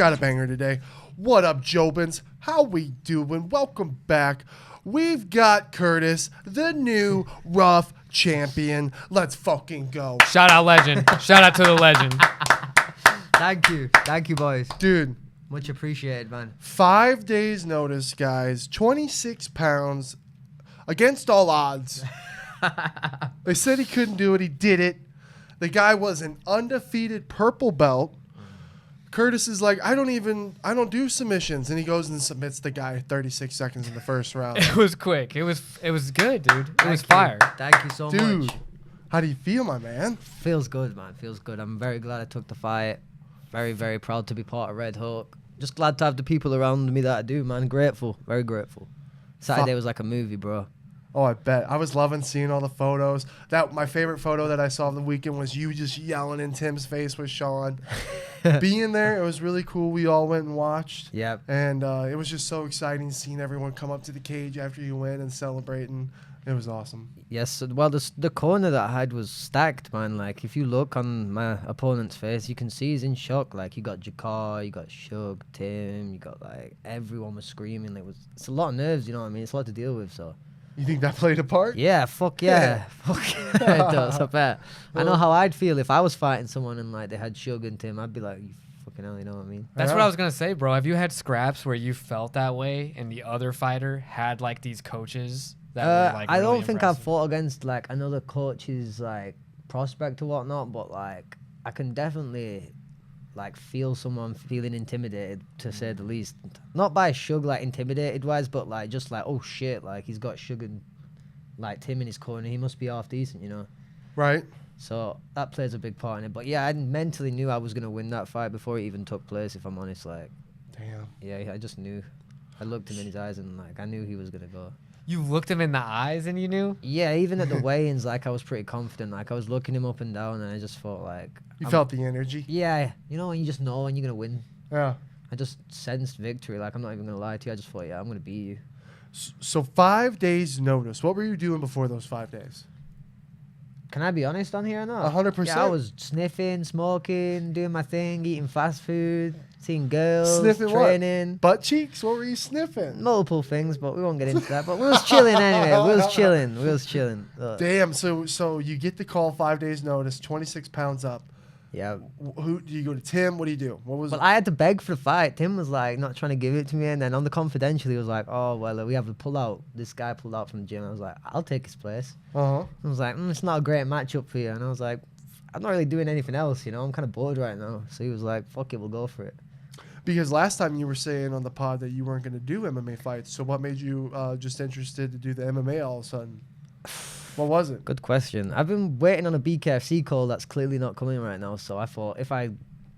got a banger today. What up, Jobins? How we doing? Welcome back. We've got Curtis, the new RUF champion. Let's fucking go. Shout out legend. Shout out to the legend. Thank you, boys. Dude. Much appreciated, man. 5 days notice, guys. 26 pounds against all odds. They said he couldn't do it. He did it. The guy was an undefeated purple belt. Curtis is like, I don't do submissions. And he goes and submits the guy 36 seconds in the first round. It was quick. It was good, dude. It was fire. Thank you so much. Dude, how do you feel, my man? Feels good, man. Feels good. I'm very glad I took the fight. Very, very proud to be part of Red Hook. Just glad to have the people around me that I do, man. Grateful. Very grateful. Saturday was like a movie, bro. Oh, I bet. I was loving seeing all the photos. My favorite photo that I saw of the weekend was you just yelling in Tim's face with Sean. Being there, it was really cool. We all went and watched. Yep. And it was just so exciting seeing everyone come up to the cage after you win and celebrating. It was awesome. Yes. Well, the corner that I had was stacked, man. Like, if you look on my opponent's face, you can see he's in shock. Like, you got Jakar, you got Shug, Tim, you got, like, everyone was screaming. It's a lot of nerves, you know what I mean? It's a lot to deal with, so. You think that played a part? Yeah, fuck yeah. Fuck yeah, it does, I bet. I know how I'd feel if I was fighting someone and, like, they had Shug and Tim. I'd be like, you fucking hell, you know what I mean? That's what I was going to say, bro. Have you had scraps where you felt that way and the other fighter had, like, these coaches that were, like, I really don't think I've impressive? fought against, like, another coach's, like, prospect or whatnot, but, like, I can definitely, like, feel someone feeling intimidated, to say the least. Not by Shug, like, intimidated-wise, but, like, just like, oh, shit, like, he's got Shug and, like, Tim in his corner. He must be half-decent, you know? Right. So that plays a big part in it. But, yeah, I mentally knew I was going to win that fight before it even took place, if I'm honest. Like, damn. Yeah, I just knew. I looked him in his eyes and, like, I knew he was going to go. You looked him in the eyes and you knew? Yeah, even at the weigh-ins, like, I was pretty confident. Like, I was looking him up and down, and I just felt like... You felt the energy? Yeah, you know, and you just know when you're going to win. Yeah. I just sensed victory. Like, I'm not even going to lie to you. I just thought, yeah, I'm going to beat you. So 5 days notice. What were you doing before those 5 days? Can I be honest on here or not? 100%. Yeah, I was sniffing, smoking, doing my thing, eating fast food, seeing girls, Sniffing training. What? Butt cheeks? What were you sniffing? Multiple things, but we won't get into that. But we was chilling anyway. We was chilling. Damn. So you get the call 5 days notice, 26 pounds up. Yeah. Who do you go to? Tim? What do you do? What was? Well, I had to beg for the fight. Tim was like not trying to give it to me, and then on the confidential, he was like, "Oh well, we have a pull out. This guy pulled out from the gym." I was like, "I'll take his place." I was like, "It's not a great matchup for you," and I was like, "I'm not really doing anything else, you know. I'm kind of bored right now." So he was like, "Fuck it, we'll go for it." Because last time you were saying on the pod that you weren't going to do MMA fights. So what made you just interested to do the MMA all of a sudden? What was it? Good question. I've been waiting on a BKFC call that's clearly not coming right now. So I thought if I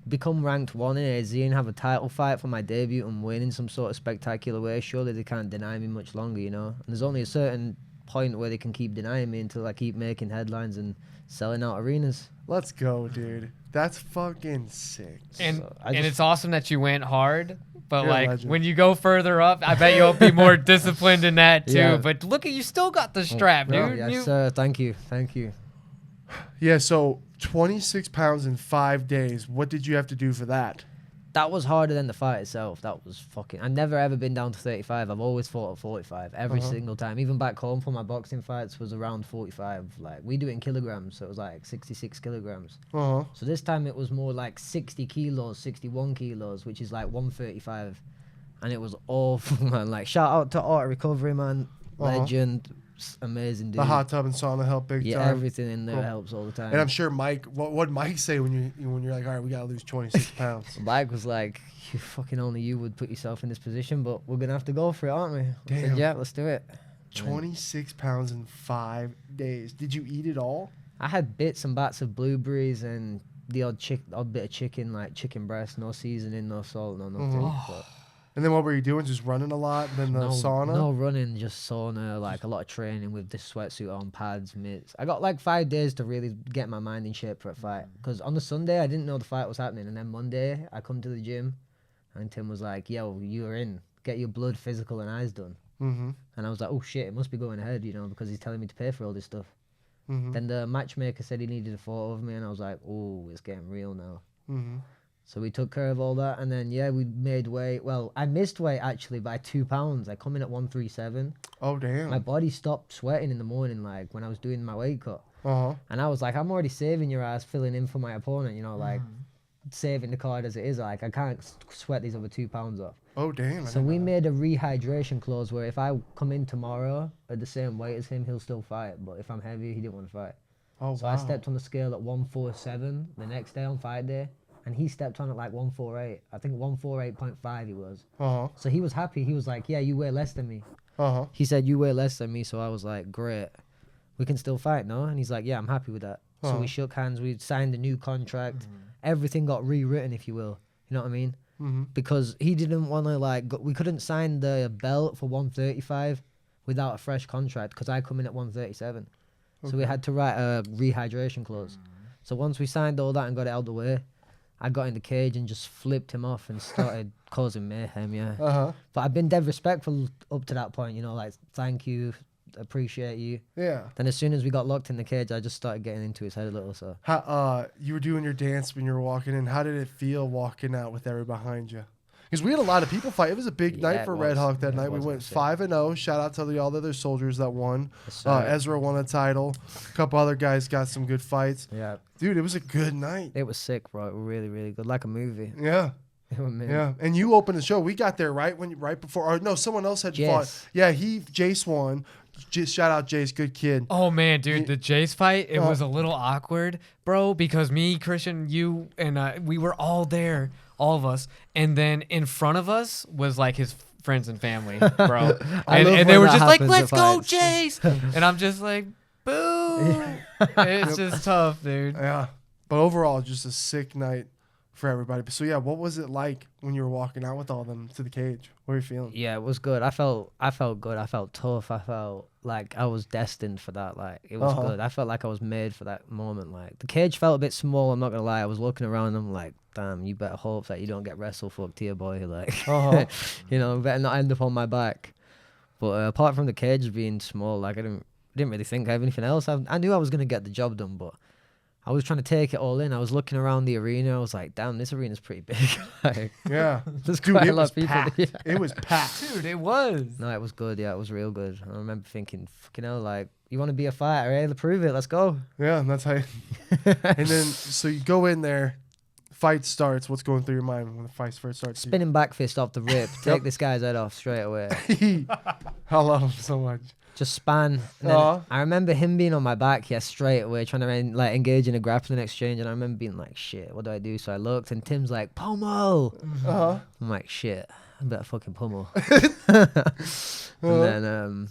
become ranked 1 in AZ and have a title fight for my debut and win in some sort of spectacular way, surely they can't deny me much longer, you know? And there's only a certain point where they can keep denying me until I keep making headlines and selling out arenas. Let's go, dude. That's fucking sick. And So and it's awesome that you went hard, but You're a like legend. when you go further up, I bet you'll be more disciplined in that too. Yeah. But look at you, still got the strap, dude. Yes, You- sir. Thank you. Yeah, so 26 pounds in 5 days. What did you have to do for that? That was harder than the fight itself. That was fucking... I've never ever been down to 35. I've always fought at 45 every single time. Even back home for my boxing fights was around 45. Like, we do it in kilograms, so it was like 66 kilograms. So this time it was more like 60 kilos, 61 kilos, which is like 135. And it was awful, man. Like, shout out to Auto Recovery, man. Legend. Amazing dude. The hot tub and sauna help big Yeah, time. everything in there helps all the time. And I'm sure Mike, what Mike say when you're like, all right, we gotta lose 26 pounds? Mike was like, you fucking only you would put yourself in this position, but we're gonna have to go for it, aren't we? I Damn. said, yeah, let's do it. 26 pounds in 5 days. Did you eat it all? I had bits and bats of blueberries and the odd bit of chicken, like chicken breast, no seasoning, no salt, no nothing. But And then what were you doing? Just running a lot? Then the sauna? no running, just sauna, like a lot of training with this sweatsuit on, pads, mitts. I got like 5 days to really get my mind in shape for a fight. Because on the Sunday, I didn't know the fight was happening. And then Monday, I come to the gym and Tim was like, yo, you're in. Get your blood, physical, and eyes done. And I was like, oh shit, it must be going ahead, you know, because he's telling me to pay for all this stuff. Then the matchmaker said he needed a photo of me, and I was like, oh, it's getting real now. So we took care of all that, and then we made weight. Well, I missed weight actually by 2 pounds. I come in at 137. Oh damn. My body stopped sweating in the morning, like when I was doing my weight cut. Uh-huh. And I was like, I'm already saving your ass, filling in for my opponent. You know, like saving the card as it is. Like I can't sweat these other 2 pounds off. Oh damn. So we made a rehydration clause where if I come in tomorrow at the same weight as him, he'll still fight. But if I'm heavy, he didn't want to fight. Oh So wow. I stepped on the scale at 147 the next day on fight day. And he stepped on at like 148. I think 148.5 he was. Uh-huh. So he was happy. He was like, yeah, you weigh less than me. Uh-huh. He said, you weigh less than me. So I was like, great. We can still fight, no? And he's like, yeah, I'm happy with that. So we shook hands. We signed a new contract. Everything got rewritten, if you will. You know what I mean? Mm-hmm. Because he didn't want to we couldn't sign the belt for 135 without a fresh contract because I come in at 137. So we had to write a rehydration clause. So once we signed all that and got it out of the way, I got in the cage and just flipped him off and started causing mayhem, yeah. Uh-huh. But I've been dead respectful up to that point, you know, like, thank you, appreciate you. Yeah. Then as soon as we got locked in the cage, I just started getting into his head a little, so. How, you were doing your dance when you were walking in. How did it feel walking out with everybody behind you? Because we had a lot of people fight. It was a big Yeah, night it for Red was. Hawk that It night. We was went sick. 5-0. Shout out to all the other soldiers that won. Yes, sir. Ezra won a title. A couple other guys got some good fights. Yeah, Dude, it was a good night. it was sick, bro. Really, really good. Like a movie. Yeah. It was amazing. Yeah. And you opened the show. We got there right before. Or no, someone else had fought. Jace. Yeah, Jace won. Shout out Jace, good kid. Oh man, dude, the Jace fight, it Oh. was a little awkward, bro, because me, Christian, you, and we were all there, all of us, and then in front of us was like his friends and family, bro, I and love they when were that just like, happens "Let's at go, fights." Jace," and I'm just like, "Boo!" It's just tough, dude. Yeah. But overall, just a sick night for everybody. So yeah, what was it like when you were walking out with all them to the cage? What were you feeling? Yeah, it was good. I felt good. I felt tough. I felt like I was destined for that. Like it was good. I felt like I was made for that moment. Like the cage felt a bit small. I'm not gonna lie. I was looking around and I'm like, damn, you better hope that you don't get wrestle fucked here, boy. Like, you know, better not end up on my back. But apart from the cage being small, like I didn't really think of anything else. I knew I was gonna get the job done, but I was trying to take it all in. I was looking around the arena. I was like, damn, this arena's pretty big. Like, Yeah. there's Dude, quite it a lot was of people. packed. Yeah. It was packed. Dude, it was. No, it was good. Yeah, it was real good. I remember thinking, fucking hell, like, you want to be a fighter, eh? Let's prove it. Let's go. Yeah, and that's how and then so you go in there, fight starts. What's going through your mind when the fight first starts? Spinning back fist off the rip. Take this guy's head off straight away. I love him so much. Just span. And then I remember him being on my back, straight away, trying to like engage in a grappling exchange. And I remember being like, shit, what do I do? So I looked and Tim's like, pummel. Uh-huh. I'm like, shit, I better fucking pummel. And then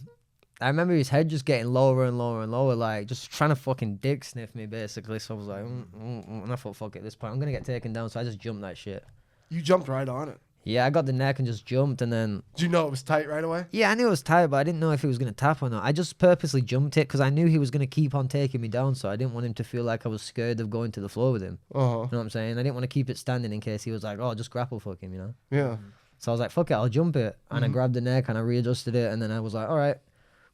I remember his head just getting lower and lower and lower, like just trying to fucking dick sniff me basically. So I was like, and I thought, fuck it, at this point, I'm going to get taken down. So I just jumped that shit. You jumped right on it. Yeah, I got the neck and just jumped, and then... Did you know it was tight right away? Yeah, I knew it was tight, but I didn't know if he was going to tap or not. I just purposely jumped it because I knew he was going to keep on taking me down, so I didn't want him to feel like I was scared of going to the floor with him. Uh-huh. You know what I'm saying? I didn't want to keep it standing in case he was like, oh, just grapple fuck him, you know? Yeah. So I was like, fuck it, I'll jump it. And I grabbed the neck and I readjusted it, and then I was like, all right,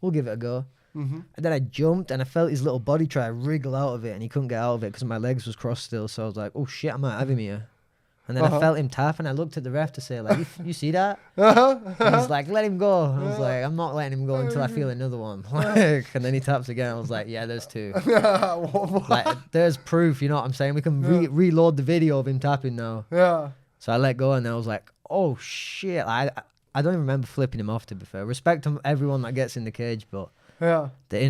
we'll give it a go. Mm-hmm. And then I jumped and I felt his little body try to wriggle out of it, and he couldn't get out of it because my legs was crossed still. So I was like, oh shit, I might have him here. And then I felt him tap, and I looked at the ref to say, like, you see that? And he's like, let him go. And I was like, I'm not letting him go until I feel another one. Like, and then he taps again. I was like, yeah, there's two. Like, there's proof, you know what I'm saying? We can reload the video of him tapping now. Yeah. So I let go, and then I was like, oh shit. I don't even remember flipping him off, to be fair. Respect to everyone that gets in the cage, but Yeah. the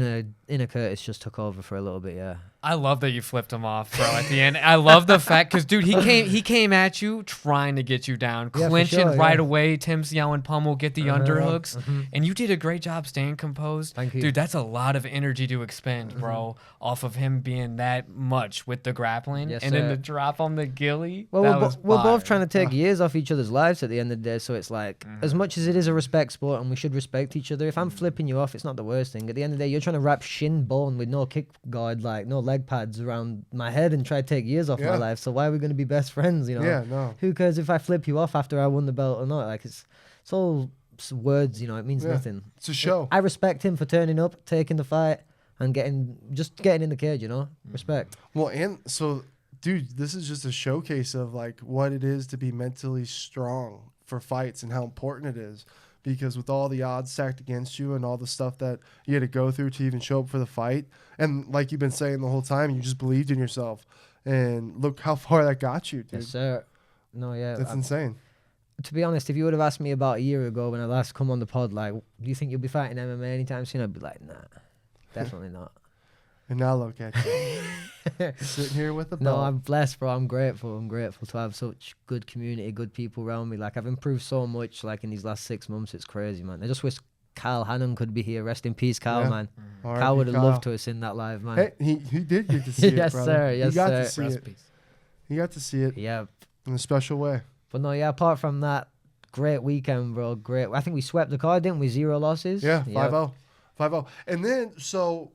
inner Curtis just took over for a little bit, yeah. I love that you flipped him off, bro, at the end. I love the fact, because, dude, he came at you trying to get you down, Yeah, for clinching sure, right yeah. away. Tim's yelling, pummel, get the underhooks. And you did a great job staying composed. Thank you. Dude, that's a lot of energy to expend, bro, off of him being that much with the grappling. Yes, and then sir. the drop on the ghillie. Well, that was we're both fire. trying to take years off each other's lives at the end of the day, so it's like, as much as it is a respect sport and we should respect each other, if I'm flipping you off, it's not the worst thing. At the end of the day, you're trying to wrap shin bone with no kick guard, like no leg pads around my head and try to take years off my life, so why are we going to be best friends, you know? Yeah, no. Who cares if I flip you off after I won the belt or not? Like, it's all words, you know, it means nothing. It's a show. I respect him for turning up, taking the fight, and getting in the cage, you know? Respect. Well, and so dude, this is just a showcase of like what it is to be mentally strong for fights and how important it is. Because with all the odds stacked against you and all the stuff that you had to go through to even show up for the fight, and like you've been saying the whole time, you just believed in yourself. And look how far that got you, dude. Yes, sir. No, yeah. That's insane. To be honest, if you would have asked me about a year ago when I last come on the pod, like, do you think you'll be fighting MMA anytime soon? I'd be like, nah, definitely not. And now look at you. Sitting here with the belt. No, I'm blessed, bro. I'm grateful. I'm grateful to have such good community, good people around me. Like, I've improved so much, like, in these last 6 months. It's crazy, man. I just wish Kyle Hannon could be here. Rest in peace, Kyle, Yeah. man. R.I.P. Kyle would have Kyle. loved to have seen that live, man. Hey, he did get to see Yes, it, brother. sir. Yes, he got sir. to see it. Recipes. He got to see it Yeah. in a special way. But no, yeah, apart from that, great weekend, bro. Great. I think we swept the card, didn't we? 0 losses. Yeah, Yep. 5-0. 5-0. And then, so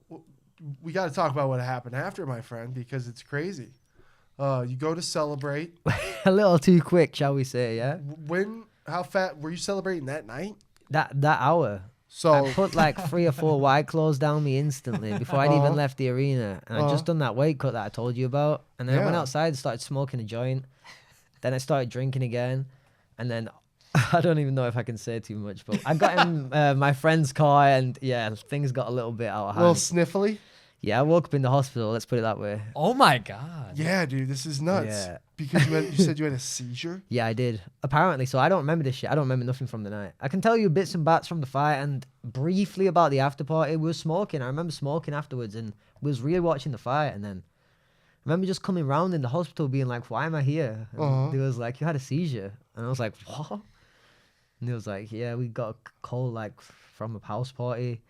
we got to talk about what happened after, my friend, because it's crazy. You go to celebrate. A little too quick, shall we say, yeah? How fat were you celebrating that night? That hour. So I put like 3 or 4 White Claws down me instantly before I'd even left the arena. And I'd just done that weight cut that I told you about. And then I went Yeah. outside and started smoking a joint. Then I started drinking again. And then I don't even know if I can say too much, but I got in my friend's car and yeah, things got a little bit out of a little hand. sniffly. Yeah, I woke up in the hospital, let's put it that way. Oh my god. Yeah, dude, this is nuts. Yeah. Because you said you had a seizure. Yeah, I did. Apparently, so I don't remember this shit. I don't remember nothing from the night. I can tell you bits and bats from the fight and briefly about the after party. We were smoking. I remember smoking afterwards and was really watching the fight. And then I remember just coming round in the hospital being like, why am I here? And they was like, you had a seizure. And I was like, what? And he was like, yeah, we got a call like from a house party.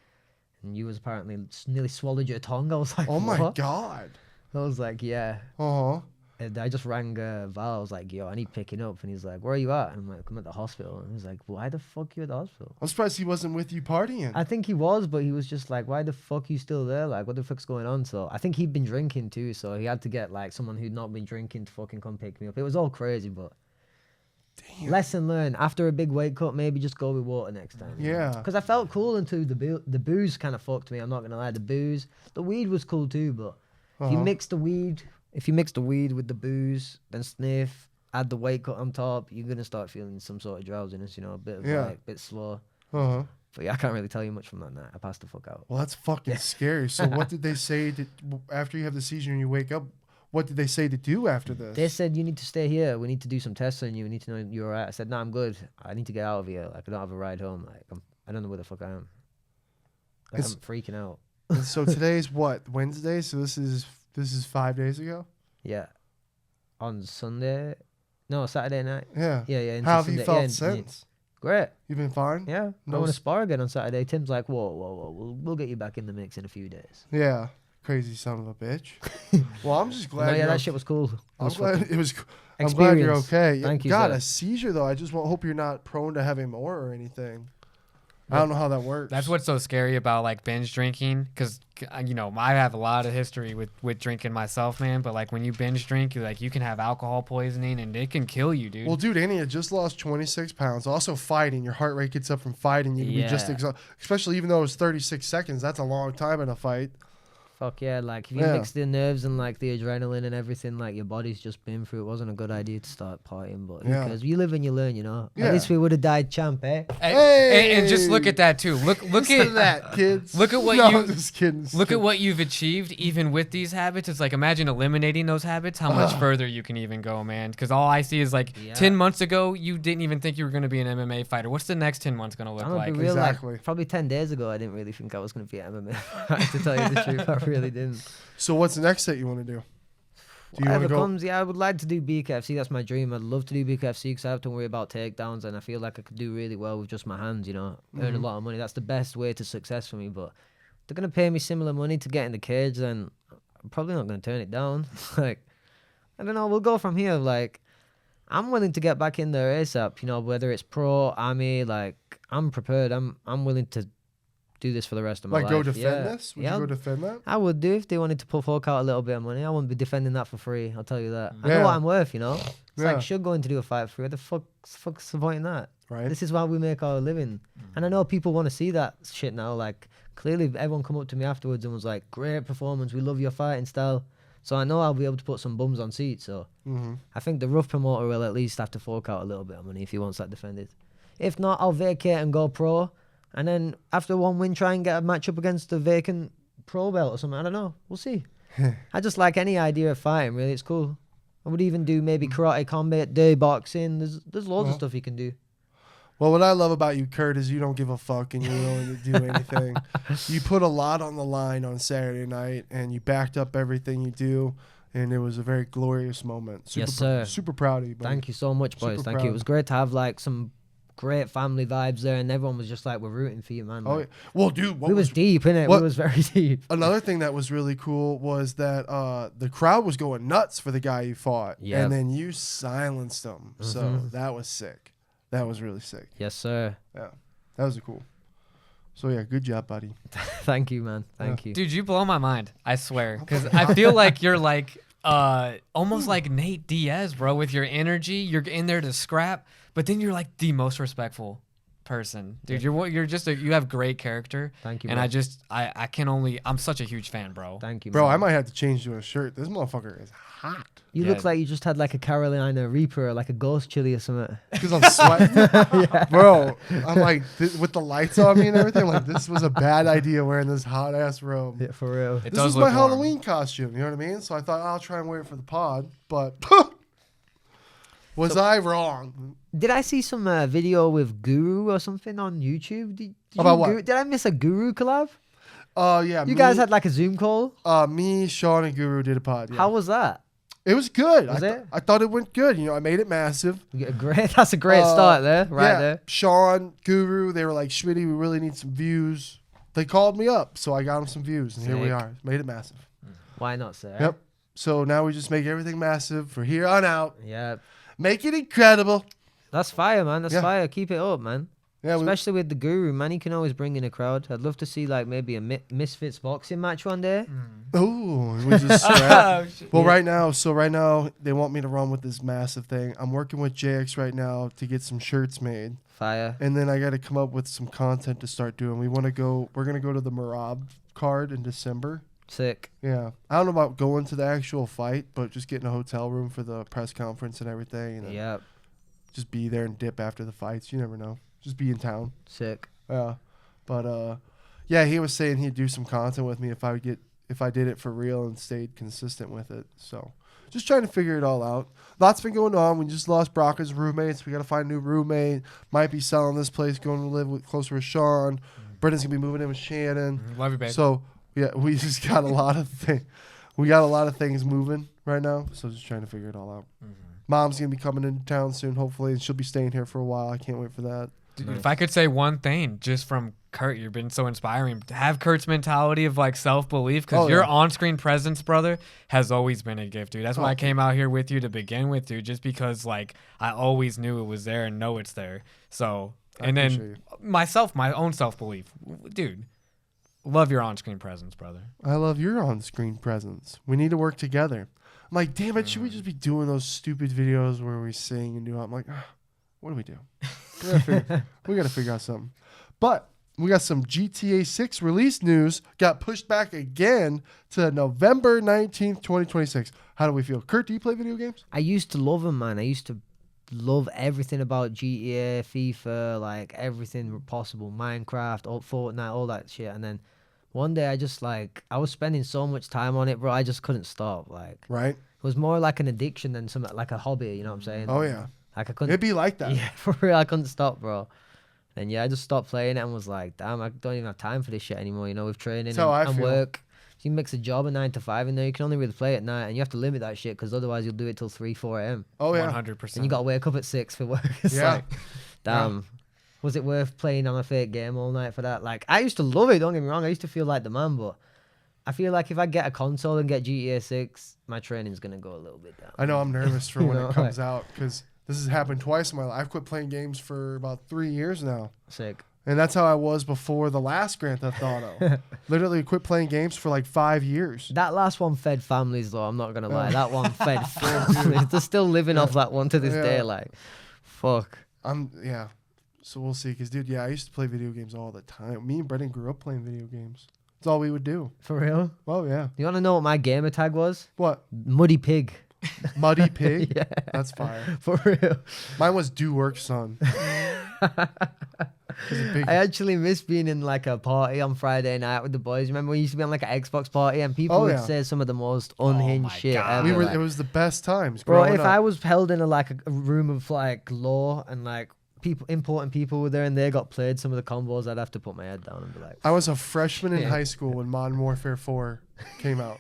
And you was apparently nearly swallowed your tongue. I was like, Oh my what? God. I was like, yeah. Uh huh. And I just rang Val. I was like, yo, I need picking up. And he's like, where are you at? And I'm like, I'm at the hospital. And he's like, why the fuck you at the hospital? I'm surprised he wasn't with you partying. I think he was, but he was just like, why the fuck you still there? Like, what the fuck's going on? So I think he'd been drinking too. So he had to get like someone who'd not been drinking to fucking come pick me up. It was all crazy, but Damn. lesson learned. After a big weight cut, maybe just go with water next time. Yeah. Because I felt cool until the booze kind of fucked me. I'm not going to lie. The weed was cool too, but if you mix the weed... If you mix the weed with the booze, then sniff, add the weight cut on top, you're gonna start feeling some sort of drowsiness, you know, a bit of like, bit slow. Uh-huh. But yeah, I can't really tell you much from that night. I passed the fuck out. Well, that's fucking scary. So what did they say after you have the seizure and you wake up? What did they say to do after this? They said, you need to stay here. We need to do some tests on you. We need to know you're all right. I said, no, I'm good. I need to get out of here. Like, I don't have a ride home. Like, I don't know where the fuck I am. Like, I'm freaking out. And so today's what? Wednesday? So this is 5 days ago? Yeah. On Sunday? No, Saturday night. Yeah. Yeah, yeah. into How have you Sunday. felt Yeah, since? Great. You've been fine? Yeah. No I want to s- spar again on Saturday. Tim's like, whoa. We'll get you back in the mix in a few days. Yeah. Crazy son of a bitch. Well, I'm just glad. No, yeah, you're that okay. shit was cool. It I'm was glad fucking it was. I'm glad you're experience. okay. Thank you, God, sir. a seizure though. I just hope you're not prone to having more or anything. I don't know how that works. That's what's so scary about like binge drinking, because you know I have a lot of history with drinking myself, man. But like when you binge drink, you can have alcohol poisoning and it can kill you, dude. Well, dude, Annie had just lost 26 pounds. Also fighting, your heart rate gets up from fighting. You can be just Yeah. exhausted, especially even though it was 36 seconds. That's a long time in a fight. Fuck yeah, like if you Yeah. mix the nerves and like the adrenaline and everything, like your body's just been through, it wasn't a good idea to start partying, but Yeah. because you live and you learn, you know. Yeah. At least we would have died champ, eh? And just look at that too. Look Listen at to that, kids. Look at what no, you- I'm just kidding. Look at what you've achieved even with these habits. It's like imagine eliminating those habits, how much further you can even go, man. Because all I see is like Yeah. 10 months ago, you didn't even think you were going to be an MMA fighter. What's the next 10 months going to look I'm gonna like? be real, Exactly. like probably 10 days ago, I didn't really think I was gonna be an MMA fighter, to tell you the truth. I really didn't. So what's the next set you want to do? Do you want Whatever to go? comes, yeah, I would like to do BKFC. That's my dream. I'd love to do BKFC because I have to worry about takedowns, and I feel like I could do really well with just my hands. You know, earn a lot of money. That's the best way to success for me. But if they're gonna pay me similar money to get in the cage, then I'm probably not gonna turn it down. Like, I don't know. We'll go from here. Like, I'm willing to get back in there ASAP. You know, whether it's pro, army, like I'm prepared. I'm willing to do this for the rest of my Like life. go defend Yeah. this? Would Yeah, you go defend that? I would do if they wanted to fork out a little bit of money. I wouldn't be defending that for free. I'll tell you that. I know Yeah. what I'm worth, you know. It's Yeah. like Shug going to do a fight for free. What the fuck's the point in that? Right. This is why we make our living. And I know people want to see that shit now. Like clearly, everyone come up to me afterwards and was like, "Great performance. We love your fighting style." So I know I'll be able to put some bums on seats. So I think the RUF promoter will at least have to fork out a little bit of money if he wants that defended. If not, I'll vacate and go pro. And then after one win, try and get a match up against the vacant pro belt or something. I don't know. We'll see. I just like any idea of fighting, really. It's cool. I would even do maybe karate combat, day boxing. There's loads of stuff you can do. Well, what I love about you, Kurt, is you don't give a fuck and you're willing to do anything. You put a lot on the line on Saturday night, and you backed up everything you do, and it was a very glorious moment. Super Yes, sir. Super proud of you, buddy. Thank you so much, boys. Super Thank proud. you. It was great to have like some great family vibes there, and everyone was just like, we're rooting for you, man. Oh, Like, yeah. Well, dude, what we was deep, innit? what- We was very deep. Another thing that was really cool was that the crowd was going nuts for the guy you fought, Yep. and then you silenced them. So that was sick. That was really sick. Yes, sir. Yeah, that was cool. So yeah, good job, buddy. Thank you, man. Thank you. Dude, you blow my mind. I swear, because I feel like you're like almost like Nate Diaz, bro, with your energy. You're in there to scrap, but then you're like the most respectful person, dude. You're just you have great character. Thank you, And bro. I can only, I'm such a huge fan, bro. Thank you, Bro, man. I might have to change to a shirt. This motherfucker is hot. You Yeah. look like you just had like a Carolina Reaper or like a ghost chili or something. Because I'm sweating. Bro, I'm like, with the lights on me and everything, I'm like, this was a bad idea wearing this hot ass robe. Yeah, for real. It This does was look my warm. Halloween costume, you know what I mean? So I thought I'll try and wear it for the pod, but was I wrong? Did I see some video with Guru or something on YouTube? Did About you what? Did I miss a Guru collab? Yeah. You guys had like a Zoom call? me, Sean, and Guru did a pod. Yeah. How was that? It was good. Was it? I thought it went good. You know, I made it massive. You get a great. That's a great start there, right yeah, there. Sean, Guru, they were like, Schmitty, we really need some views. They called me up, so I got them some views, and here we Sick. are. Made it massive. Why not, sir? Yep. So now we just make everything massive for here on out. Yeah. Make it incredible. That's fire, man. That's Yeah. fire. Keep it up, man. Yeah, Especially with the Guru, man. He can always bring in a crowd. I'd love to see like maybe a Misfits boxing match one day. oh, we just scrap. Oh, shit. Well, right now they want me to run with this massive thing. I'm working with JX right now to get some shirts made, Fire. and then I got to come up with some content to start doing. We're gonna go to the Marab card in December. Sick. Yeah, I don't know about going to the actual fight, but just getting a hotel room for the press conference and everything, and then Yep. just be there and dip after the fights. You never know. Just be in town. Sick. Yeah, but yeah, he was saying he'd do some content with me if I did it for real and stayed consistent with it. So just trying to figure it all out. Lots been going on. We just lost Brock's roommates. We got to find a new roommate. Might be selling this place, going to live closer with Sean. Brendan's gonna be moving in with Shannon. Love you, babe. So yeah, we just got a lot of things. We got a lot of things moving right now. So just trying to figure it all out. Mom's gonna be coming into town soon, hopefully, and she'll be staying here for a while. I can't wait for that. Dude, if I could say one thing just from Kurt, you've been so inspiring. To have Kurt's mentality of like self-belief, because Oh, your yeah. on-screen presence, brother, has always been a gift, dude. That's why Oh. I came out here with you to begin with, dude, just because like I always knew it was there and know it's there. So, I and appreciate then my own self-belief, dude. Love your on-screen presence, brother. I love your on-screen presence. We need to work together. I'm like, damn it, should we just be doing those stupid videos where we sing and do? I'm like, what do we do? We gotta figure out something. But we got some GTA 6 release news. Got pushed back again to November 19th, 2026. How do we feel? Kurt, do you play video games? I used to love them, man. I used to love everything about GTA, FIFA, like everything possible, Minecraft, Fortnite, all that shit. And then one day I was spending so much time on it, bro. I just couldn't stop. Like Right? it was more like an addiction than something like a hobby. You know what I'm saying? Oh, yeah. Like I couldn't. It'd be like that. Yeah, for real, I couldn't stop, bro. And yeah, I just stopped playing it and was like, damn, I don't even have time for this shit anymore. You know, with training That's how I and feel. work. So you mix a job at 9 to 5 in there. You can only really play at night, and you have to limit that shit because otherwise you'll do it till 3, 4 a.m. Oh, yeah. 100%. And you got to wake up at 6 for work. It's Yeah. like, damn. Was it worth playing on a fake game all night for that? Like, I used to love it, don't get me wrong. I used to feel like the man, but I feel like if I get a console and get GTA 6, my training's going to go a little bit down. I know I'm nervous for You when know, it comes out because this has happened twice in my life. I've quit playing games for about 3 years now. Sick. And that's how I was before the last Grand Theft Auto. Literally quit playing games for like 5 years. That last one fed families, though. I'm not going to lie. That one fed families. They're still living off that one to this day. Like, fuck. So we'll see. Because, dude, I used to play video games all the time. Me and Brendan grew up playing video games. That's all we would do. For real? Oh, yeah. You want to know what my gamer tag was? What? Muddy Pig. Muddy Pig? Yeah. That's fire. For real. Mine was Do Work Son. I actually miss being in like a party on Friday night with the boys. Remember we used to be on like an Xbox party and people would say some of the most unhinged my shit God. ever. It was the best times. Bro, growing if up. I was held in a room of like law and like important people were there and they got played some of the combos, I'd have to put my head down and be like, I was a freshman in high school when Modern Warfare 4 came out.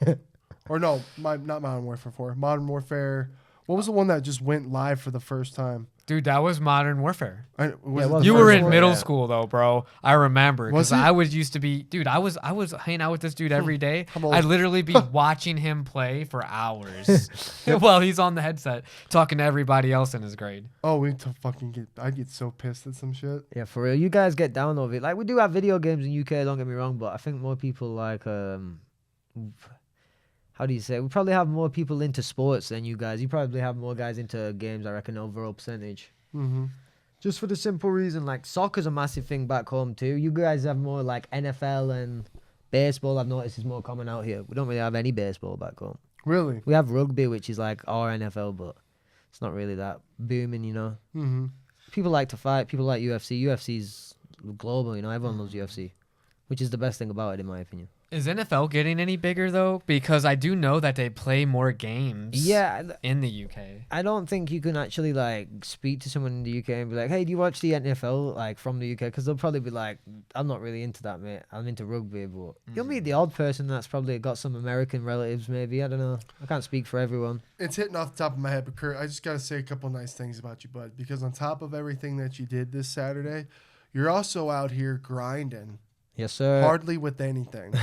Or no, not Modern Warfare 4. Modern Warfare. What was the one that just went live for the first time? Dude, that was Modern Warfare. it was You first were in one, middle yeah. school though, bro. I remember Was because it? I was used to be, dude. I was hanging out with this dude every day. I'm old. I'd literally be watching him play for hours while he's on the headset talking to everybody else in his grade. Oh, I'd get so pissed at some shit. yeah, for real. You guys get down over it. Like we do have video games in UK, don't get me wrong, but I think more people like how do you say? We probably have more people into sports than you guys. You probably have more guys into games, I reckon, overall percentage. Mm-hmm. Just for the simple reason, like soccer's a massive thing back home too. You guys have more like NFL and baseball. I've noticed is more common out here. We don't really have any baseball back home. Really? We have rugby, which is like our NFL, but it's not really that booming, you know. Mm-hmm. People like to fight. People like UFC. UFC's global, you know. Everyone loves UFC, which is the best thing about it, in my opinion. Is NFL getting any bigger though? Because I do know that they play more games. Yeah, in the UK. I don't think you can actually like speak to someone in the UK and be like, "Hey, do you watch the NFL like from the UK?" Because they'll probably be like, "I'm not really into that, mate. I'm into rugby." But you'll meet the odd person that's probably got some American relatives, maybe. I don't know. I can't speak for everyone. It's hitting off the top of my head, but Kurt, I just got to say a couple nice things about you, bud. Because on top of everything that you did this Saturday, you're also out here grinding. Yes, sir. Hardly with anything.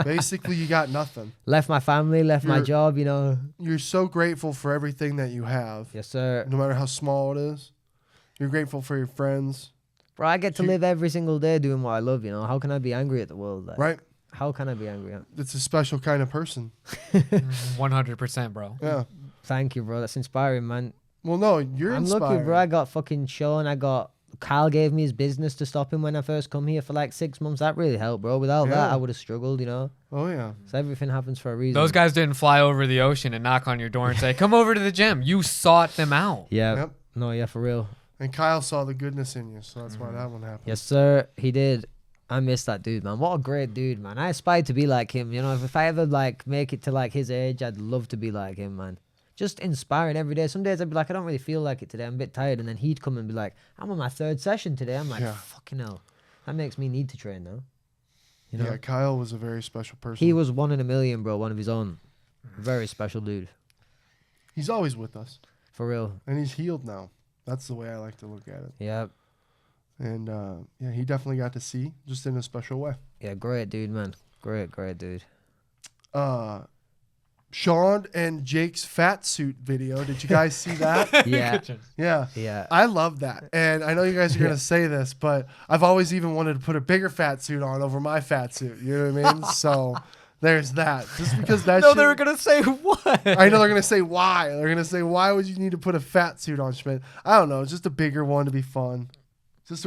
Basically, you got nothing. Left my family, left my You're- job, you know. You're so grateful for everything that you have, Yes, sir. no matter how small it is. You're grateful for your friends, Bro, I get to live every single day doing what I love, you know. How can I be angry at the world? Like, right? How can I be angry at? It's a special kind of person. 100%, bro. Yeah. Thank you, bro. That's inspiring, man. Well, no, you're I'm inspired. lucky, bro. I got fucking Sean. Kyle gave me his business to stop him when I first come here for like 6 months. That really helped, bro. Without that, Yeah. I would have struggled, you know. Oh, yeah. So everything happens for a reason. Those guys didn't fly over the ocean and knock on your door and say, "Come over to the gym." You sought them out. Yeah. Yep. No, yeah, for real. And Kyle saw the goodness in you, so that's why that one happened. Yes, sir. He did. I miss that dude, man. What a great dude, man. I aspire to be like him. You know, if I ever like make it to like his age, I'd love to be like him, man. Just inspiring every day. Some days I'd be like, I don't really feel like it today. I'm a bit tired. And then he'd come and be like, I'm on my 3rd session today. I'm like, Yeah. fucking hell. That makes me need to train now. You know? Yeah, Kyle was a very special person. He was 1 in a million, bro. One of his own. Very special dude. He's always with us, For real. and he's healed now. That's the way I like to look at it. Yeah. And yeah, he definitely got to see, just in a special way. Yeah, great dude, man. Great dude. Sean and Jake's fat suit video. Did you guys see that? Yeah. Yeah. Yeah. I love that. And I know you guys are going to say this, but I've always even wanted to put a bigger fat suit on over my fat suit. You know what I mean? So there's that. Just because that No, shit, they were gonna say what? I know they're going to say why. They're going to say, why would you need to put a fat suit on, Schmidt? I don't know. Just a bigger one to be fun.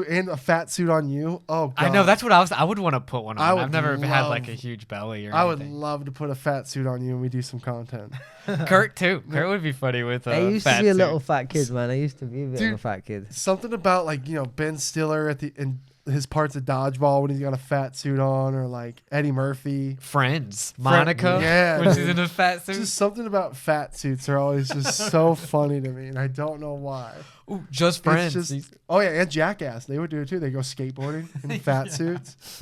And a fat suit on you. Oh, God. I know that's what I would want to put one I on. would I've never had love- like a huge belly or I would anything. love to put a fat suit on you and we do some content. Kurt too. Kurt would be funny with I a used to fat be a suit. little fat kid, man. I used to be a bit of a Dude. fat kid. Something about like, you know, Ben Stiller in his parts of Dodgeball when he's got a fat suit on, or like Eddie Murphy. Friends, Monica, yeah, when she's dude. in a fat suit. Just something about fat suits are always just so funny to me, and I don't know why. Ooh, just It's friends. just- oh yeah, and Jackass, they would do it too. They go skateboarding in fat suits.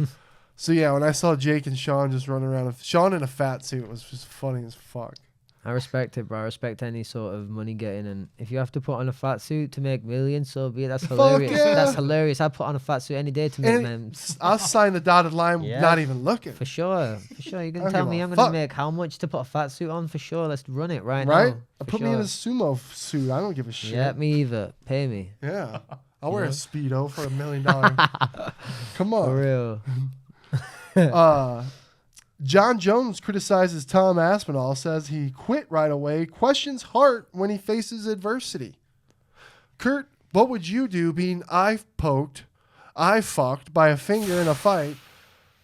So yeah, when I saw Jake and Sean just running around, Sean in a fat suit was just funny as fuck. I respect it, bro. I respect any sort of money getting, and if you have to put on a fat suit to make millions, so be it. That's hilarious. yeah. That's hilarious. I put on a fat suit any day to make And them. I'll sign the dotted line, Yeah. not even looking. For sure. For sure. You I can don't tell give me a I'm fuck. going to make how much to put a fat suit on? For sure. Let's run it right Right? now. For Put me in a sure. sumo suit. I don't give a shit. Yeah, me either. Pay me. Yeah. I'll wear a Yeah. Speedo for $1 million. Come For on. real. John Jones criticizes Tom Aspinall, says he quit right away, questions heart when he faces adversity. Kurt, what would you do being eye fucked by a finger in a fight,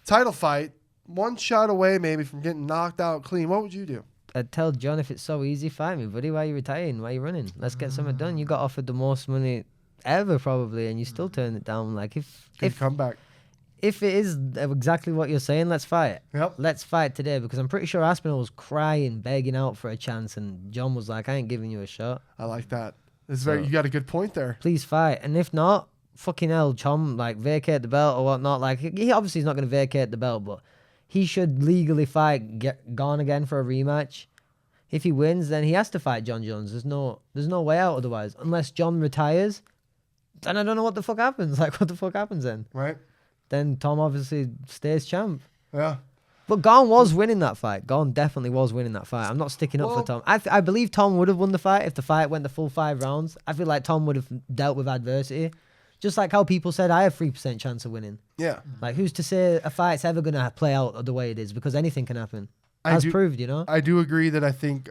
title fight, one shot away maybe from getting knocked out clean, what would you do? I'd tell John, if it's so easy, fight me, buddy. Why are you retiring? Why are you running? Let's get something done. You got offered the most money ever probably, and you still turned it down. Like Good comeback. if it is exactly what you're saying, let's fight. Yep. Let's fight today, because I'm pretty sure Aspinall was crying, begging out for a chance, and John was like, I ain't giving you a shot. I like that. It's very. You got a good point there. Please fight. And if not, fucking hell, Tom, like, vacate the belt or whatnot. Like, he obviously is not going to vacate the belt, but he should legally fight, get gone again for a rematch. If he wins, then he has to fight John Jones. There's no way out otherwise. Unless John retires, then I don't know what the fuck happens. Like, what the fuck happens then? Right. Then Tom obviously stays champ. Yeah. But Gon was winning that fight. Gon definitely was winning that fight. I'm not sticking up for Tom. I believe Tom would have won the fight if the fight went the full 5 rounds. I feel like Tom would have dealt with adversity. Just like how people said I have 3% chance of winning. Yeah. Like, who's to say a fight's ever going to play out the way it is? Because anything can happen. As proved, you know? I do agree that I think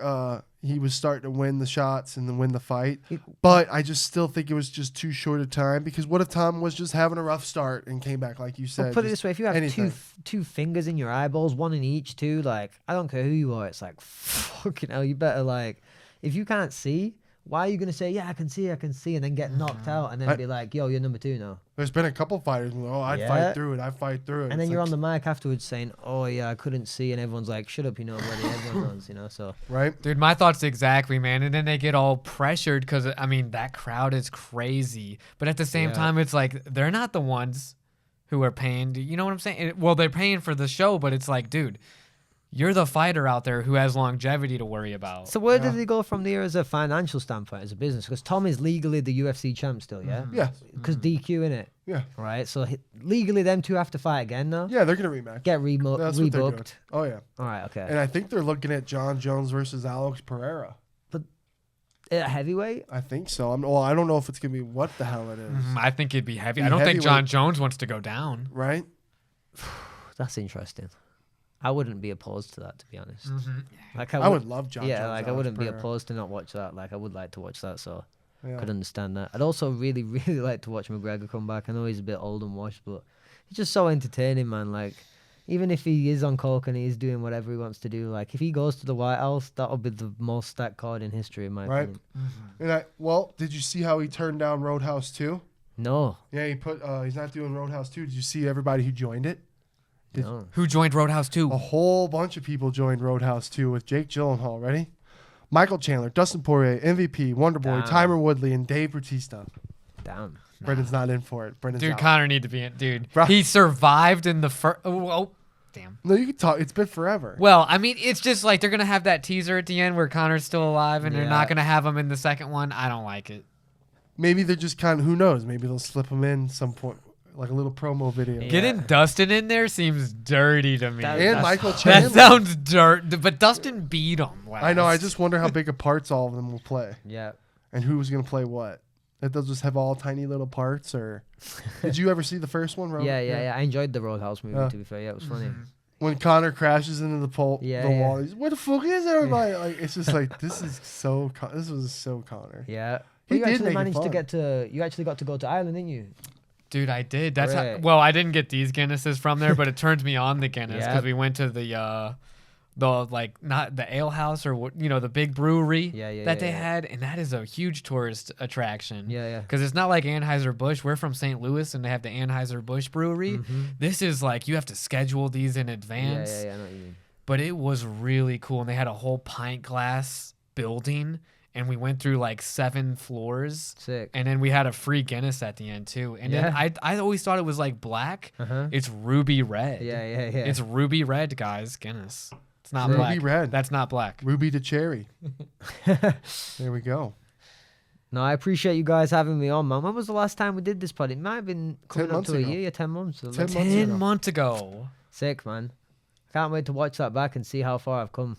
he was starting to win the shots and then win the fight. But I just still think it was just too short a time, because what if Tom was just having a rough start and came back, like you said? Well, put it this way, if you have anything. two fingers in your eyeballs, one in each too, like, I don't care who you are, it's like, fucking hell, you better, like, if you can't see, why are you going to say, yeah, I can see, and then get knocked out and then be like, yo, you're number 2 now? There's been a couple fighters who I'd fight through it. And then you're on the mic afterwards saying, oh, yeah, I couldn't see. And everyone's like, shut up, you know, buddy. Everyone knows, you know, so. Right? Dude, my thoughts exactly, man. And then they get all pressured because, I mean, that crowd is crazy. But at the same time, it's like, they're not the ones who are paying. You know what I'm saying? Well, they're paying for the show, but it's like, dude, you're the fighter out there who has longevity to worry about. So where did he go from there as a financial standpoint, as a business? Because Tom is legally the UFC champ still, yeah? Yeah. Because DQ in it. Yeah. Right? So legally them two have to fight again now? Yeah, they're going to rematch. Get That's what they're doing. rebooked. Oh, yeah. All right, okay. And I think they're looking at John Jones versus Alex Pereira. But at heavyweight? I think so. I don't know if it's going to be what the hell it is. I think it'd be heavy. I don't think John Jones wants to go down. Right? That's interesting. I wouldn't be opposed to that, to be honest. Like I would love John Jones. Yeah, like I wouldn't Pereira. be opposed to not watch that. Like I would like to watch that, so Yeah. could understand that. I'd also really, really like to watch McGregor come back. I know he's a bit old and washed, but he's just so entertaining, man. Like, even if he is on coke and he's doing whatever he wants to do, like if he goes to the White House, that'll be the most stacked card in history, in my opinion. And did you see how he turned down Roadhouse 2? No. Yeah, he's not doing Roadhouse 2. Did you see everybody who joined it? No. Who joined Roadhouse 2? A whole bunch of people joined Roadhouse 2 with Jake Gyllenhaal. Ready? Michael Chandler, Dustin Poirier, MVP, Wonderboy, Tyron Woodley, and Dave Bautista. Damn. Brendan's not in for it. Brendan's Dude, out. Connor need to be in. Dude, Bro. he survived in the first. Oh, damn. No, you can talk. It's been forever. Well, I mean, it's just like they're going to have that teaser at the end where Connor's still alive and they're not going to have him in the second one. I don't like it. Maybe they're just kind of, who knows? Maybe they'll slip him in some point, like a little promo video. Yeah. Getting Dustin in there seems dirty to me. And Michael That Chandler. sounds dirt. But Dustin beat him. I know. I just wonder how big of parts all of them will play. Yeah. And who's going to play what. That they'll just have all tiny little parts, or did you ever see the first one, Rob? Yeah. I enjoyed the Roadhouse movie, to be fair. Yeah, it was funny. When Connor crashes into the wall, he's, where the fuck is everybody? Like, it's just like, this was so Connor. Yeah. He You did actually make it managed to fun. get to. You actually got to go to Ireland, didn't you? Dude, I did. That's Right. how, well, I didn't get these Guinnesses from there, but it turned me on the Guinness because Yeah. we went to the like not the ale house or what, you know, the big brewery that they had, and that is a huge tourist attraction. Yeah. Because it's not like Anheuser-Busch. We're from St. Louis, and they have the Anheuser-Busch brewery. This is like you have to schedule these in advance. Yeah. I know what you mean. But it was really cool, and they had a whole pint glass building, and we went through like 7 floors. Sick. And then we had a free Guinness at the end too. And then I always thought it was like black. It's ruby red. Yeah. It's ruby red, guys. Guinness. It's not Ruby black. red. That's not black. Ruby to cherry. There we go. No, I appreciate you guys having me on, man. When was the last time we did this pod? It might have been coming up months to ago. a year, 10 months. So 10 months 10 ago. months ago. Sick, man. Can't wait to watch that back and see how far I've come.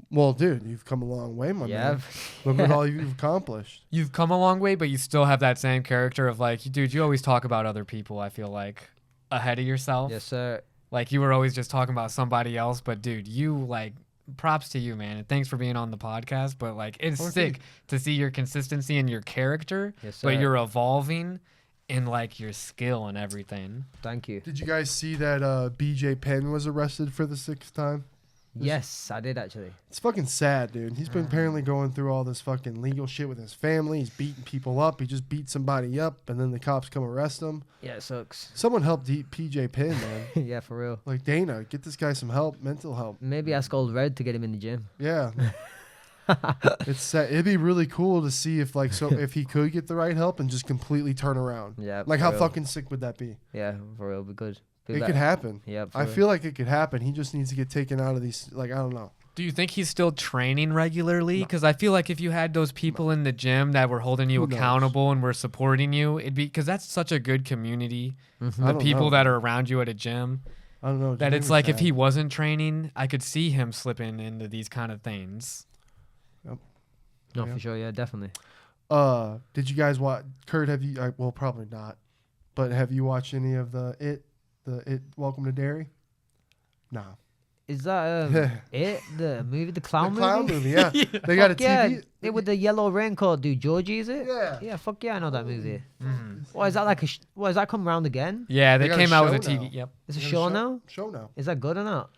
Well, dude, you've come a long way, my Yeah. man. Look at all you've accomplished. You've come a long way, but you still have that same character of like, dude, you always talk about other people, I feel like, ahead of yourself. Yes, sir. Like you were always just talking about somebody else, but dude, you like, props to you, man, and thanks for being on the podcast. But like, it's sick to see your consistency and your character, Yes, but sir. you're evolving, in like your skill and everything. Thank you. Did you guys see that BJ Penn was arrested for the 6th time? Yes, I did actually. It's fucking sad, dude. He's been apparently going through all this fucking legal shit with his family. He's beating people up. He just beat somebody up, and then the cops come arrest him. Yeah, it sucks. Someone help PJ Penn, man. Yeah, for real. Like, Dana, get this guy some help, mental help. Maybe ask Old Red to get him in the gym. Yeah. It's sad. It'd be really cool to see if if he could get the right help and just completely turn around. Yeah. Like, for how real. fucking sick would that be? Yeah, for real, be good. Be It better. could happen. Yeah, for I real. feel like it could happen. He just needs to get taken out of these. Like, I don't know. Do you think he's still training regularly? Because I feel like if you had those people in the gym that were holding you Who knows? accountable and were supporting you, it'd be because that's such a good community. I The don't people know. that are around you at a gym. I don't know. That it's Jimmy's like if sad. he wasn't training, I could see him slipping into these kind of things. No, Yeah. for sure. Yeah, definitely. Did you guys watch? Kurt, have you? Well, probably not. But have you watched any of the It Welcome to Derry? Nah. Is that it? The movie, the clown The clown movie? movie, yeah. They got a Fuck yeah, TV. it with the yellow raincoat dude. Georgie, is it? Yeah. Yeah, fuck yeah, I know that movie. Mhm. What is that like? What is that come round again? Yeah, They they got a came out with a show TV. now. Yep. It's a They got show now. Show now. Is that good or not?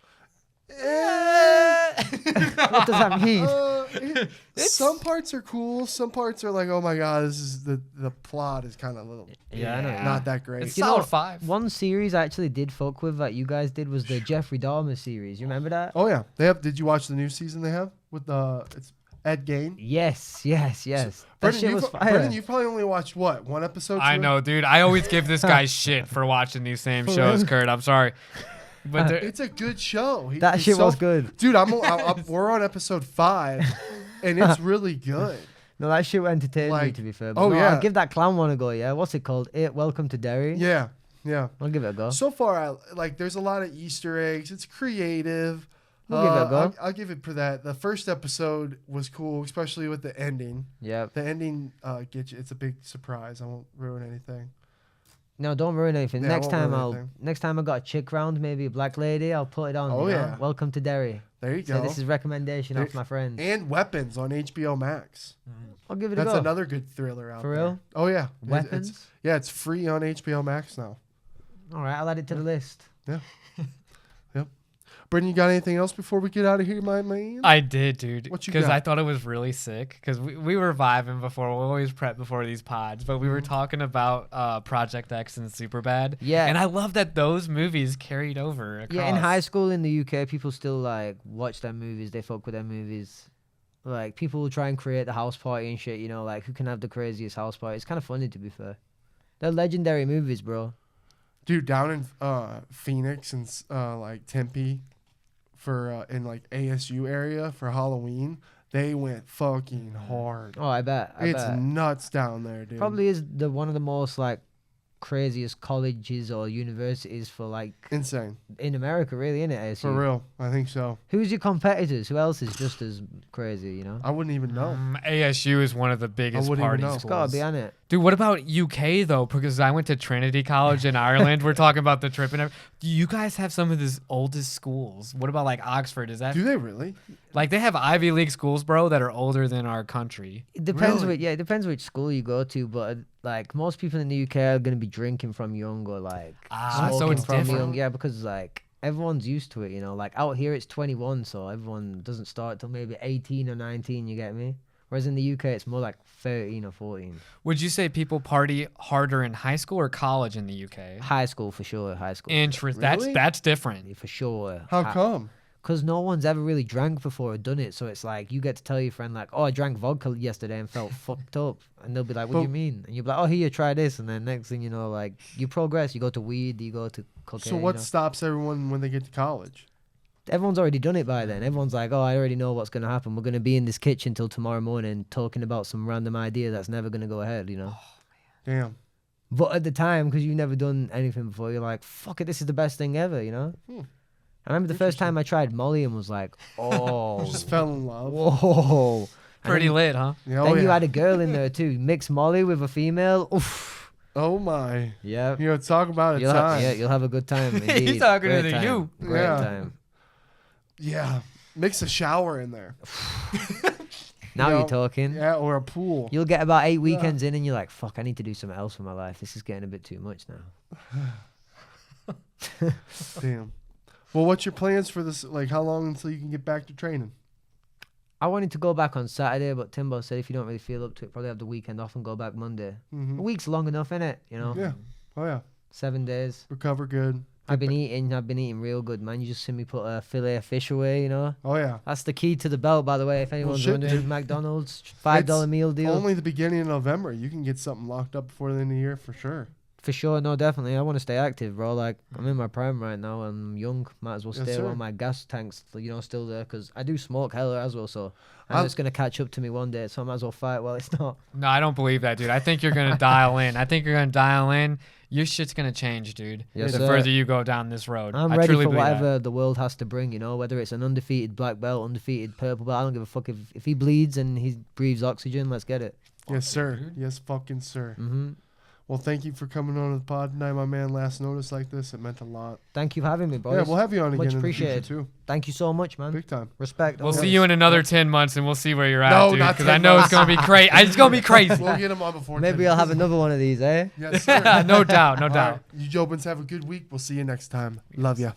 What does that mean? Some parts are cool. Some parts are like, oh my god, this is the plot is kind of little, Yeah, I know. not that great. It's You know solid what? 5. One series I actually did fuck with that you guys did was the Jeffrey Dahmer series. You remember that? Oh yeah, they have. Did you watch the new season they have with it's Ed Gein? Yes. That Brendan, shit was you've, fire. Brendan, you've probably only watched what, one episode? I to it? know, dude. I always give this guy shit for watching these same For shows, real? Kurt. I'm sorry. But they're- It's a good show. That It's shit was good. dude. We're on episode 5, and it's really good. No, that shit entertained me, Like, to be fair. But oh, no, yeah. I'll give that clown one a go, yeah? What's it called? Welcome to Derry? Yeah. I'll give it a go. So far, there's a lot of Easter eggs. It's creative. We'll give it a go. I'll give it for that. The first episode was cool, especially with the ending. Yeah. The ending gets you. It's a big surprise. I won't ruin anything. No, don't ruin anything. Yeah, I next won't time ruin anything. next time I got a chick round, maybe a black lady, I'll put it on. Oh, you know? yeah. Welcome to Derry. There you So go. this is recommendation off my friend. And Weapons on HBO Max. I'll give it a That's go. another good thriller out For there. real? Oh yeah. Weapons? It's free on HBO Max now. All right, I'll add it to the list. Yep. Brendan, you got anything else before we get out of here, my man? I did, dude. What you Because got? I thought it was really sick. Because we were vibing before. We always prep before these pods. But we were talking about Project X and Superbad. Yeah. And I love that those movies carried over across. Yeah, in high school in the UK, people still like watch their movies. They fuck with their movies. Like people will try and create the house party and shit. You know, like who can have the craziest house party? It's kind of funny, to be fair. They're legendary movies, bro. Dude, down in Phoenix and like Tempe for in like ASU area for Halloween, they went fucking hard. Oh, I bet. It's nuts down there, dude. Probably is one of the most like craziest colleges or universities for like insane. in America, really, isn't it? ASU? For real. I think so. Who's your competitors? Who else is just as crazy? You know, I wouldn't even know. ASU is one of the biggest wouldn't even party know. schools. it's gotta be on it. Dude, what about UK though? Because I went to Trinity College in Ireland. We're talking about the trip and everything. Do you guys have some of the oldest schools? What about like Oxford? Is that Do they really? like they have Ivy League schools, bro, that are older than our country? It depends Really? it depends which school you go to, but like most people in the UK are gonna be drinking from young or like So smoking it's from different. young. Yeah, because like everyone's used to it, you know. Like out here it's 21, so everyone doesn't start till maybe 18 or 19. You get me? Whereas in the UK it's more like 13 or 14. Would you say people party harder in high school or college in the UK? High school for sure. High school. Interest. Really? That's different. For sure. How come? Because no one's ever really drank before or done it. So it's like you get to tell your friend, like, oh, I drank vodka yesterday and felt fucked up. And they'll be like, what do you But- mean? And you'll be like, oh, here, try this. And then next thing you know, like, you progress. You go to weed, you go to cocaine. So what you know? stops everyone when they get to college? Everyone's already done it by then. Everyone's like, oh, I already know what's going to happen. We're going to be in this kitchen till tomorrow morning talking about some random idea that's never going to go ahead, you know? Damn. But at the time, because you've never done anything before, you're like, fuck it, this is the best thing ever, you know? I remember the first time I tried Molly and was like, oh, Just fell in love. whoa. And Pretty then, lit, huh? Yeah, then you had a girl in there too. Mix Molly with a female. Oof. Oh my. Yeah. You know, talk about a You'll time. you'll have a good time. Indeed. He's talking Great to time. you. Great Yeah. time. Yeah. Mix a shower in there. Now know, you're talking. Yeah, or a pool. You'll get about 8 weekends in and you're like, fuck, I need to do something else with my life. This is getting a bit too much now. Damn. Well, what's your plans for this? Like, how long until you can get back to training? I wanted to go back on Saturday, but Timbo said if you don't really feel up to it, probably have the weekend off and go back Monday. Mm-hmm. A week's long enough, innit? You know? Yeah. Oh, yeah. 7 days. Recover good. I've been eating real good, man. You just see me put a fillet of fish away, you know? Oh, yeah. That's the key to the belt, by the way. If anyone's shit, wondering, dude. McDonald's, $5 meal deal. Only the beginning of November. You can get something locked up before the end of the year for sure. For sure, no, definitely. I want to stay active, bro. Like, I'm in my prime right now. I'm young. Might as well Yes, stay sir. while my gas tank's, still there. Because I do smoke hella as well, so it's going to catch up to me one day. So I might as well fight while it's not. No, I don't believe that, dude. I think you're gonna dial in. I think you're gonna dial in. Your shit's gonna change, dude. Yes, the sir. further you go down this road, I'm I ready truly for believe that. whatever the world has to bring, whether it's an undefeated black belt, undefeated purple belt. I don't give a fuck. If he bleeds and he breathes oxygen, let's get it. Yes, sir. Yes, fucking sir. Mm-hmm. Well, thank you for coming on the pod tonight, my man. Last notice like this, it meant a lot. Thank you for having me, boys. Yeah, we'll have you on again Much in the appreciated. future, too. Thank you so much, man. Big time. Respect. We'll always. see you in another 10 months, and we'll see where you're at, No, dude. not Because 10 I know it's months. gonna be crazy. It's gonna be crazy. We'll get him on before Maybe 10 I'll have minutes. another one of these, eh? Yes, sir. No doubt, no All doubt. right. You Jobins have a good week. We'll see you next time. Love ya.